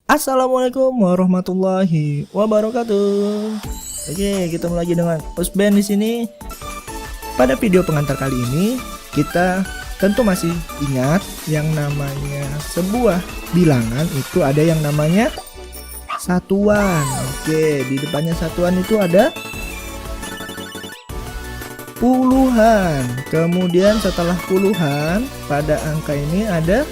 Assalamualaikum warahmatullahi wabarakatuh. Oke, ketemu lagi dengan Usben di sini. Pada video pengantar kali ini, kita tentu masih ingat yang namanya sebuah bilangan itu ada yang namanya satuan. Oke, di depannya satuan itu ada puluhan. Kemudian setelah puluhan, pada angka ini ada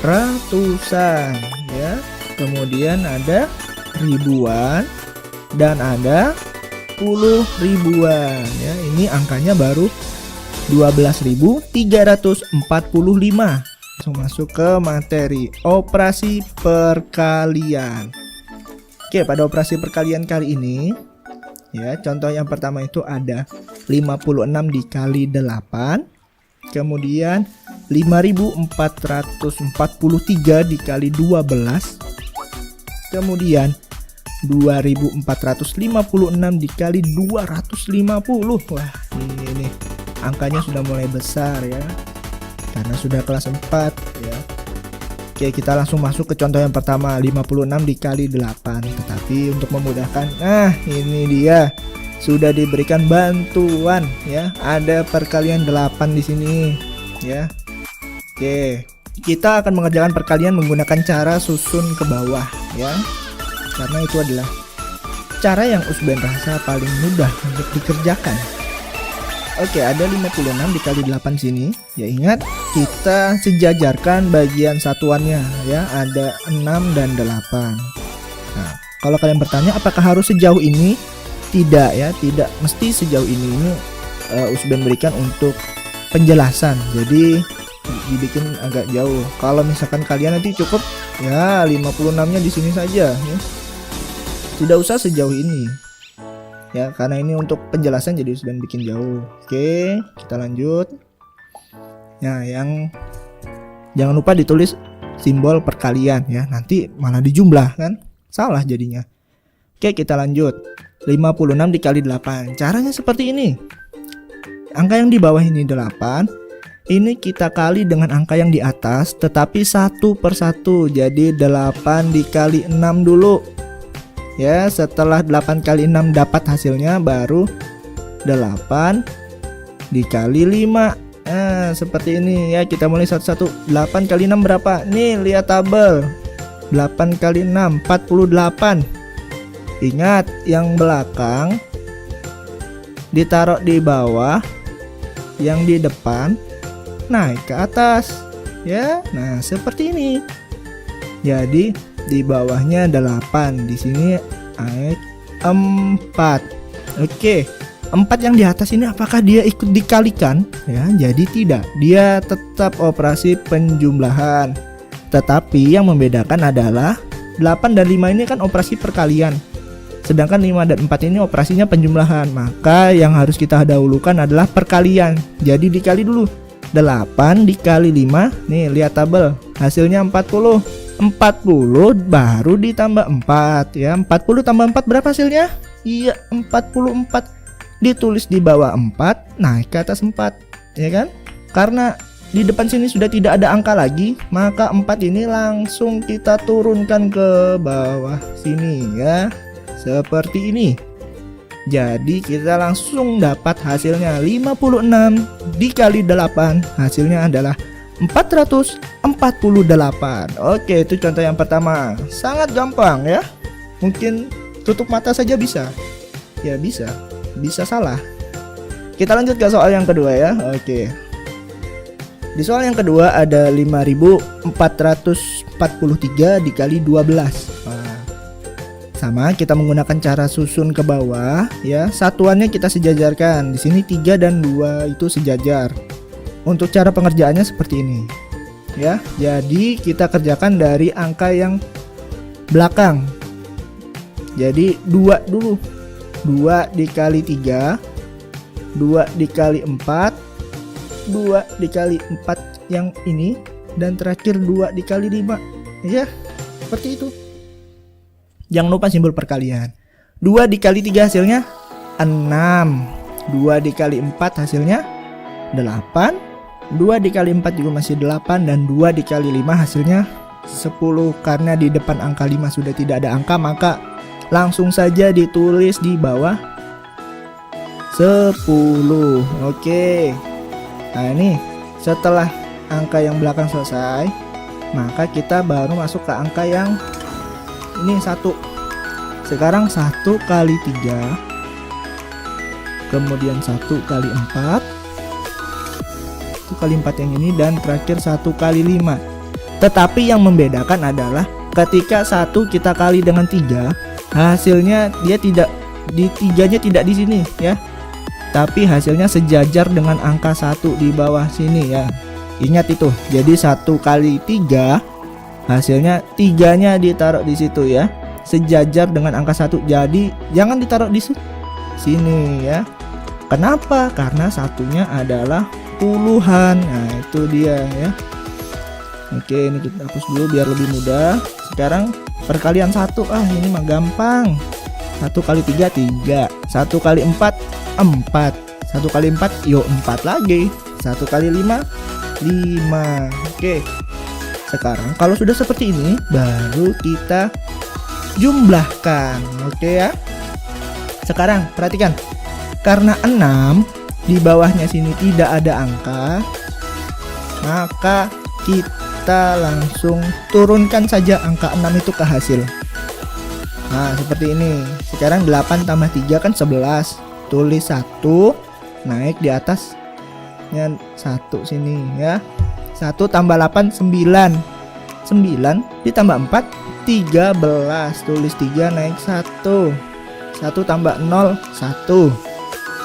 ratusan, ya. Kemudian ada ribuan dan ada puluh ribuan, ya. Ini angkanya baru 12.345. Langsung masuk ke materi operasi perkalian. Oke, pada operasi perkalian kali ini, ya, contoh yang pertama itu ada 56 dikali 8. Kemudian 5.443 dikali 12. Kemudian 2.456 dikali 250. Wah, ini angkanya sudah mulai besar, ya, karena sudah kelas 4, ya. Oke, kita langsung masuk ke contoh yang pertama, 56 dikali 8. Tetapi untuk memudahkan, nah ini dia, sudah diberikan bantuan, ya. Ada perkalian 8 di sini, ya. Oke, kita akan mengerjakan perkalian menggunakan cara susun ke bawah, ya. Karena itu adalah cara yang Usben rasa paling mudah untuk dikerjakan. Oke, ada 56 dikali 8 sini. Ya, ingat kita sejajarkan bagian satuannya, ya. Ada 6 dan 8. Nah, kalau kalian bertanya apakah harus sejauh ini? Tidak, ya, tidak mesti sejauh ini. Usben berikan untuk penjelasan, jadi dibikin agak jauh. Kalau misalkan kalian nanti cukup, ya, 56-nya di sini saja, ya. Tidak usah sejauh ini, ya, karena ini untuk penjelasan jadi Usben bikin jauh. Oke, kita lanjut. Nah, yang jangan lupa ditulis simbol perkalian, ya, nanti malah dijumlah kan, salah jadinya. Oke, kita lanjut. 56 dikali 8. Caranya seperti ini. Angka yang di bawah ini 8. Ini kita kali dengan angka yang di atas, tetapi satu persatu. Jadi 8 dikali 6 dulu. Ya, setelah 8 kali 6 dapat hasilnya, baru 8 dikali 5. Nah, seperti ini, ya. Kita mulai satu-satu. 8 kali 6 berapa? Nih, lihat tabel. 8 kali 6, 48. Ingat, yang belakang ditaruh di bawah, yang di depan naik ke atas, ya. Nah, seperti ini. Jadi di bawahnya 8, di sini naik 4. Oke, 4 yang di atas ini apakah dia ikut dikalikan? Ya, jadi tidak. Dia tetap operasi penjumlahan. Tetapi yang membedakan adalah 8 dan 5 ini kan operasi perkalian. Sedangkan 5 dan 4 ini operasinya penjumlahan. Maka yang harus kita dahulukan adalah perkalian. Jadi dikali dulu. 8 dikali 5. Nih, lihat tabel. Hasilnya 40. 40 baru ditambah 4, ya. 40 tambah 4 berapa hasilnya? Iya, 44. Ditulis di bawah 4, naik ke atas 4, ya kan? Karena di depan sini sudah tidak ada angka lagi, maka 4 ini langsung kita turunkan ke bawah sini, ya. Seperti ini. Jadi kita langsung dapat hasilnya 56 dikali 8. Hasilnya adalah 448. Oke, itu contoh yang pertama. Sangat gampang, ya. Mungkin tutup mata saja bisa. Ya, bisa salah. Kita lanjut ke soal yang kedua, ya. Oke. Di soal yang kedua ada 5.443 dikali 12. Sama, kita menggunakan cara susun ke bawah, ya. Satuannya kita sejajarkan. Di sini 3 dan 2 itu sejajar. Untuk cara pengerjaannya seperti ini, ya. Jadi kita kerjakan dari angka yang belakang. Jadi 2 dulu. 2 dikali 3, 2 dikali 4, 2 dikali 4 yang ini, dan terakhir 2 dikali 5. Ya, seperti itu. Jangan lupa simbol perkalian. 2 dikali 3 hasilnya 6. 2 dikali 4 hasilnya 8. 2 dikali 4 juga masih 8, dan 2 dikali 5 hasilnya 10. Karena di depan angka 5 sudah tidak ada angka, maka langsung saja ditulis di bawah 10. Oke. Nah ini setelah angka yang belakang selesai, maka kita baru masuk ke angka yang ini 1. Sekarang 1 kali 3, kemudian 1 kali 4, 1 kali 4 yang ini, dan terakhir 1 kali 5. Tetapi yang membedakan adalah ketika 1 kita kali dengan 3, hasilnya dia tidak di 3-nya tidak di sini ya. Tapi hasilnya sejajar dengan angka 1 di bawah sini ya. Ingat itu. Jadi 1 kali 3 hasilnya 3-nya ditaruh di situ ya. Sejajar dengan angka 1. Jadi jangan ditaruh di sini ya. Kenapa? Karena satunya adalah puluhan. Nah, itu dia ya. Oke, ini kita hapus dulu biar lebih mudah. Sekarang perkalian 1. Ini mah gampang. 1 kali 3 3. 1 kali 4 4. 1 kali 4 yuk 4 lagi. 1 kali 5 5. Oke. Sekarang kalau sudah seperti ini baru kita jumlahkan. Oke ya. Sekarang perhatikan. Karena 6 di bawahnya sini tidak ada angka, maka kita langsung turunkan saja angka 6 itu ke hasil. Nah, seperti ini. Sekarang 8 tambah 3 kan 11. Tulis 1, naik di atasnya 1 sini ya. 1 tambah 8 9. 9 ditambah 4 13. Tulis 3, naik 1. 1 tambah 0 1.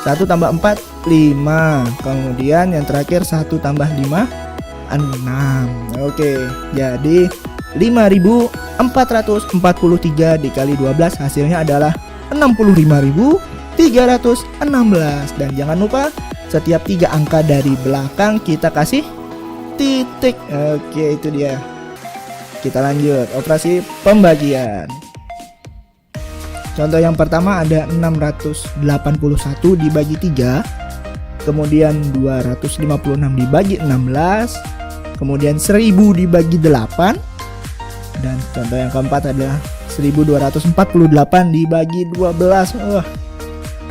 1 tambah 4 5. Kemudian yang terakhir 1 tambah 5 6. Oke, jadi 5.443 dikali 12 hasilnya adalah 65.316. Dan jangan lupa setiap 3 angka dari belakang kita kasih titik. Oke, itu dia. Kita lanjut operasi pembagian. Contoh yang pertama ada 681 dibagi 3, kemudian 256 dibagi 16, kemudian 1000 dibagi 8, dan contoh yang keempat adalah 1248 dibagi 12. Wah,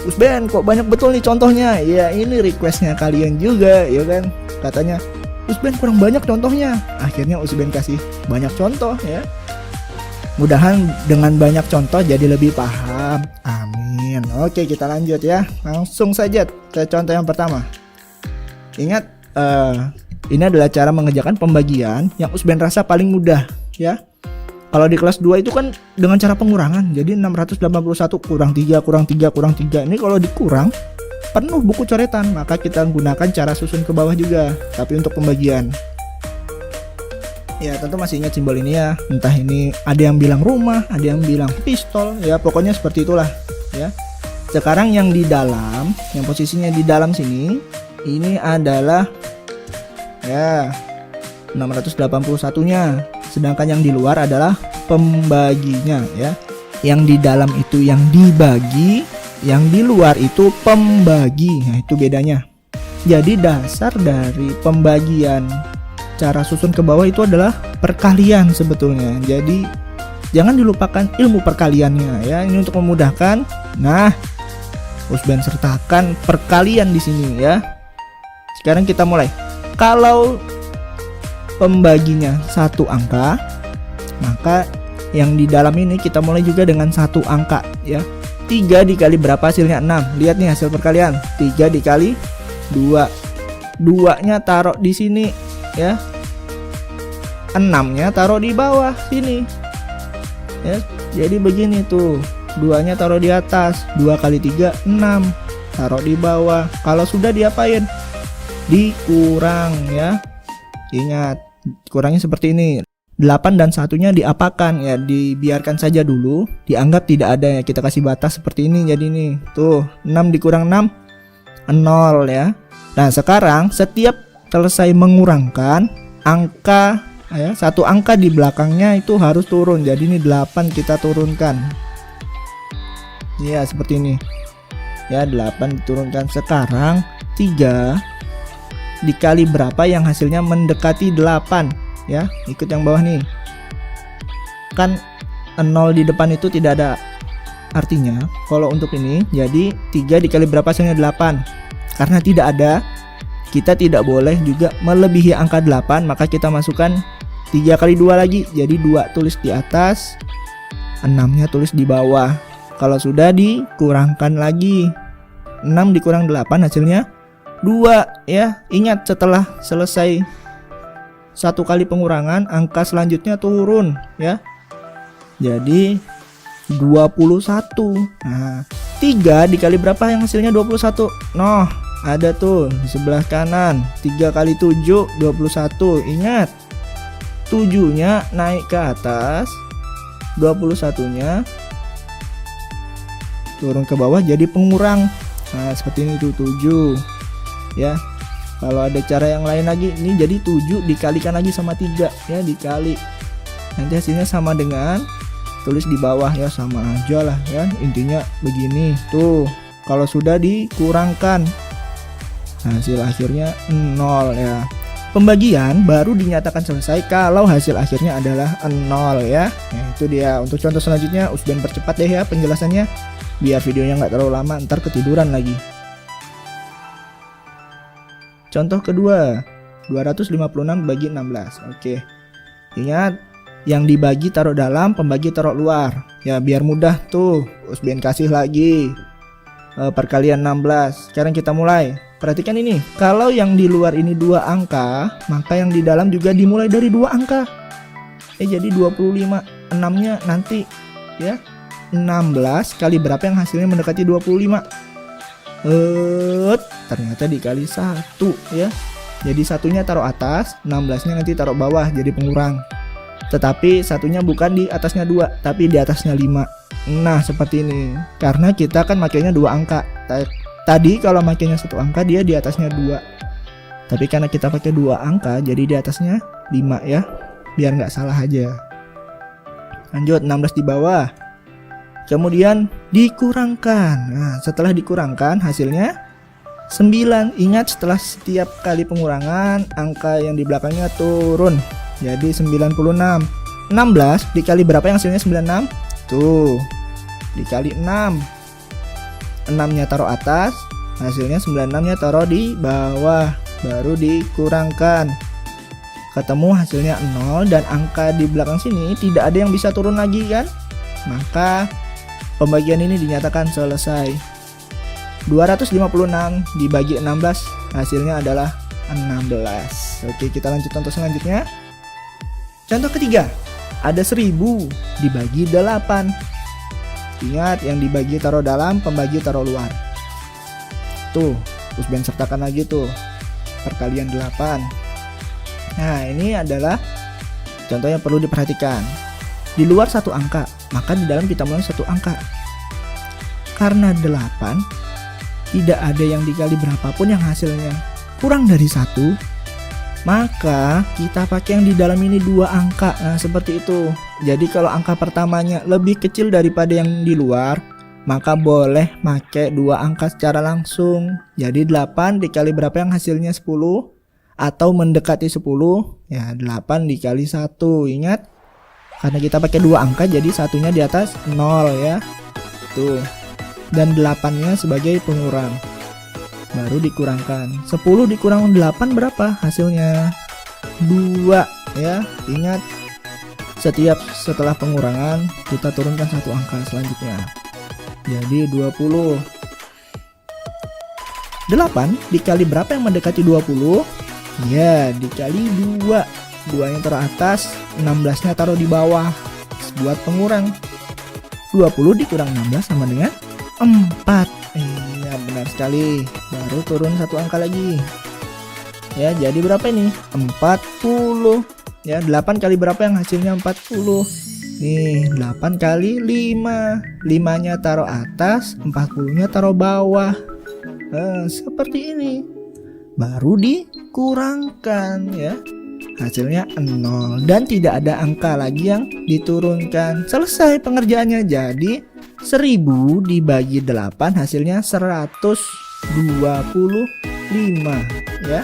Usben kok banyak betul nih contohnya. Ya ini requestnya kalian juga ya kan. Katanya Usben kurang banyak contohnya. Akhirnya Usben kasih banyak contoh ya. Mudahan dengan banyak contoh jadi lebih paham. Amin. Oke, kita lanjut ya. Langsung saja ke contoh yang pertama. Ingat, ini adalah cara mengerjakan pembagian yang Usben rasa paling mudah ya. Kalau di kelas 2 itu kan dengan cara pengurangan. Jadi 681 kurang 3 kurang 3 kurang 3. Ini kalau dikurang penuh buku coretan, maka kita gunakan cara susun ke bawah juga. Tapi untuk pembagian, ya tentu masih ingat simbol ini ya. Entah ini ada yang bilang rumah, ada yang bilang pistol, ya pokoknya seperti itulah ya. Sekarang yang di dalam, yang posisinya di dalam sini, ini adalah ya 681-nya. Sedangkan yang di luar adalah pembaginya ya. Yang di dalam itu yang dibagi, yang di luar itu pembagi. Nah, itu bedanya. Jadi dasar dari pembagian cara susun ke bawah itu adalah perkalian sebetulnya. Jadi jangan dilupakan ilmu perkaliannya ya. Ini untuk memudahkan. Nah, Usben sertakan perkalian di sini ya. Sekarang kita mulai. Kalau pembaginya 1 angka, maka yang di dalam ini kita mulai juga dengan 1 angka ya. 3 dikali berapa hasilnya? 6. Lihat nih hasil perkalian. 3 dikali 2. 2-nya taruh di sini ya. 6-nya taruh di bawah sini ya. Jadi begini tuh, 2-nya taruh di atas. 2 kali 3 6. Taruh di bawah. Kalau sudah diapain? Dikurang ya. Ingat, kurangnya seperti ini. 8 dan 1-nya diapakan ya, dibiarkan saja dulu, dianggap tidak ada ya. Kita kasih batas seperti ini. Jadi nih, tuh 6 dikurang 6 0 ya. Nah, sekarang setiap selesai mengurangkan angka ya, 1 angka di belakangnya itu harus turun. Jadi ini 8 kita turunkan. Ya, seperti ini. Ya, 8 diturunkan. Sekarang 3 dikali berapa yang hasilnya mendekati 8 ya. Ikut yang bawah nih. Kan 0 di depan itu tidak ada artinya kalau untuk ini. Jadi 3 dikali berapa hasilnya 8. Karena tidak ada, kita tidak boleh juga melebihi angka 8, maka kita masukkan 3 kali 2 lagi. Jadi 2 tulis di atas, 6-nya tulis di bawah. Kalau sudah dikurangkan lagi, 6 dikurang 8 hasilnya 2 ya. Ingat, setelah selesai satu kali pengurangan, angka selanjutnya turun ya. Jadi 21. Nah, 3 dikali berapa yang hasilnya 21? Noh, ada tuh di sebelah kanan. 3 kali 7 21. Ingat, 7-nya naik ke atas, 21-nya turun ke bawah jadi pengurang. Nah, seperti ini tuh 7 ya. Kalau ada cara yang lain lagi, ini jadi 7 dikalikan lagi sama 3 ya, dikali. Nanti hasilnya sama dengan, tulis di bawah ya, sama aja lah ya. Intinya begini tuh. Kalau sudah dikurangkan, hasil akhirnya 0 ya. Pembagian baru dinyatakan selesai kalau hasil akhirnya adalah 0 ya. Nah, itu dia. Untuk contoh selanjutnya Usben percepat deh ya penjelasannya, biar videonya nggak terlalu lama, ntar ketiduran lagi. Contoh kedua, 256 bagi 16. Oke. Ingat, yang dibagi taruh dalam, pembagi taruh luar. Ya, biar mudah tuh. Usben kasih lagi perkalian 16. Sekarang kita mulai. Perhatikan ini. Kalau yang di luar ini 2 angka, maka yang di dalam juga dimulai dari 2 angka. Jadi 25. 6-nya nanti ya. 16 kali berapa yang hasilnya mendekati 25? Ternyata dikali 1 ya. Jadi satunya taruh atas, 16-nya nanti taruh bawah jadi pengurang. Tetapi satunya bukan di atasnya 2, tapi di atasnya 5. Nah, seperti ini. Karena kita kan makainya 2 angka. Tadi kalau makainya 1 angka, dia di atasnya 2. Tapi karena kita pakai 2 angka, jadi di atasnya 5 ya. Biar nggak salah aja. Lanjut, 16 di bawah. Kemudian dikurangkan. Nah, setelah dikurangkan hasilnya 9. Ingat, setelah setiap kali pengurangan, angka yang di belakangnya turun. Jadi 96. 16 dikali berapa yang hasilnya 96? Tuh, dikali 6. 6-nya taruh atas, hasilnya 96-nya taruh di bawah. Baru dikurangkan. Ketemu hasilnya 0 dan angka di belakang sini tidak ada yang bisa turun lagi kan? Maka pembagian ini dinyatakan selesai. 256 dibagi 16 hasilnya adalah 16. Oke, kita lanjut contoh selanjutnya. Contoh ketiga, ada 1000 dibagi 8. Ingat, yang dibagi taruh dalam, pembagi taruh luar. Tuh, Usben sertakan lagi tuh perkalian 8. Nah, ini adalah contoh yang perlu diperhatikan. Di luar 1 angka, maka di dalam kita mulai 1 angka. Karena 8 tidak ada yang dikali berapapun yang hasilnya kurang dari 1, maka kita pakai yang di dalam ini 2 angka. Nah, seperti itu. Jadi kalau angka pertamanya lebih kecil daripada yang di luar, maka boleh pakai 2 angka secara langsung. Jadi 8 dikali berapa yang hasilnya 10 atau mendekati 10, ya 8 dikali 1. Ingat, karena kita pakai 2 angka jadi satunya di atas 0 ya. Tuh. Dan 8-nya sebagai pengurang. Baru dikurangkan. 10 dikurang 8 berapa hasilnya? 2 ya. Ingat, setelah pengurangan kita turunkan 1 angka selanjutnya. Jadi 20. 8 dikali berapa yang mendekati 20? Ya, dikali 2. 2-nya taruh atas, 16-nya taruh di bawah. Buat pengurang. 20 dikurang 16 sama dengan 4. Iya, benar sekali. Baru turun 1 angka lagi. Ya, jadi berapa ini? 40. Ya, 8 kali berapa yang hasilnya 40? Nih, 8 kali 5. 5-nya taruh atas, 40-nya taruh bawah. Seperti ini. Baru dikurangkan ya. Hasilnya 0 dan tidak ada angka lagi yang diturunkan. Selesai pengerjaannya. Jadi 1000 dibagi 8 hasilnya 125 ya.